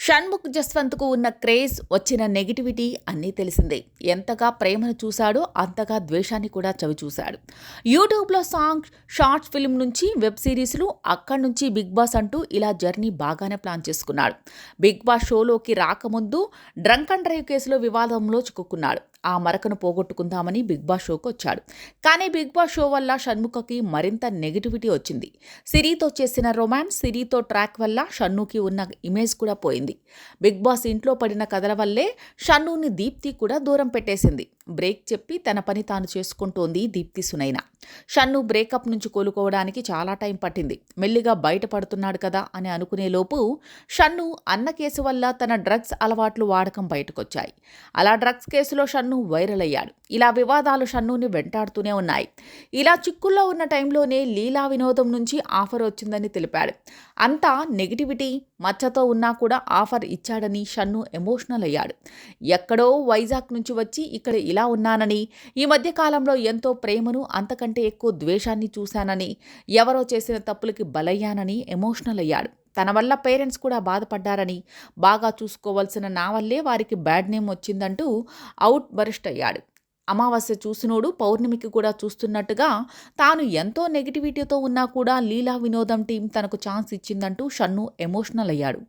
షణ్ముఖ్ జస్వంత్కు ఉన్న క్రేజ్, వచ్చిన నెగిటివిటీ అన్నీ తెలిసిందే. ఎంతగా ప్రేమను చూశాడో అంతగా ద్వేషాన్ని కూడా చవిచూశాడు. యూట్యూబ్లో సాంగ్, షార్ట్స్ ఫిల్మ్ నుంచి వెబ్ సిరీస్లు, అక్కడి నుంచి బిగ్ బాస్ అంటూ ఇలా జర్నీ బాగానే ప్లాన్ చేసుకున్నాడు. బిగ్ బాస్ షోలోకి రాకముందు డ్రంక్ అండ్ డ్రైవ్ కేసులో వివాదంలో చిక్కుకున్నాడు. ఆ మరకను పోగొట్టుకుందామని బిగ్ బాస్ షోకి వచ్చాడు. కానీ బిగ్ బాస్ షో వల్ల షణ్ముఖకి మరింత నెగిటివిటీ వచ్చింది. సిరితో చేసిన రొమాన్స్, సిరితో ట్రాక్ వల్ల షన్నుకి ఉన్న ఇమేజ్ కూడా పోయింది. బిగ్ బాస్ ఇంట్లో పడిన కథల వల్లే షన్నుని దీప్తి కూడా దూరం పెట్టేసింది. బ్రేక్ చెప్పి తన పని తాను చేసుకుంటోంది దీప్తి సునైనా. షన్ను బ్రేకప్ నుంచి కోలుకోవడానికి చాలా టైం పట్టింది. మెల్లిగా బయటపడుతున్నాడు కదా అని అనుకునేలోపు షన్ను అన్న కేసు వల్ల తన డ్రగ్స్ అలవాట్లు వాడకం బయటకొచ్చాయి. అలా డ్రగ్స్ కేసులో షన్ను వైరల్ అయ్యాడు. ఇలా వివాదాలు షన్నుని వెంటాడుతూనే ఉన్నాయి. ఇలా చిక్కుల్లో ఉన్న టైంలోనే లీలా వినోదం నుంచి ఆఫర్ వచ్చిందని తెలిపాడు. అంతా నెగిటివిటీ, మచ్చతో ఉన్నా కూడా ఆఫర్ ఇచ్చాడని షన్ను ఎమోషనల్ అయ్యాడు. ఎక్కడో వైజాగ్ నుంచి వచ్చి ఇక్కడ ఇలా ఉన్నానని, ఈ మధ్య కాలంలో ఎంతో ప్రేమను, అంతకంటే ఎక్కువ ద్వేషాన్ని చూశానని, ఎవరో చేసిన తప్పులకి బలయ్యానని ఎమోషనల్ అయ్యాడు. తన వల్ల పేరెంట్స్ కూడా బాధపడ్డారని, బాగా చూసుకోవాల్సిన నా వల్లే వారికి బ్యాడ్ నేమ్ వచ్చిందంటూ అవుట్ బరిస్ట్ అయ్యాడు. అమావాస్య చూసినోడు పౌర్ణమికి కూడా చూస్తున్నట్టుగా తాను ఎంతో నెగిటివిటీతో ఉన్నా కూడా లీలా వినోదం టీం తనకు ఛాన్స్ ఇచ్చిందంటూ షన్ను ఎమోషనల్ అయ్యాడు.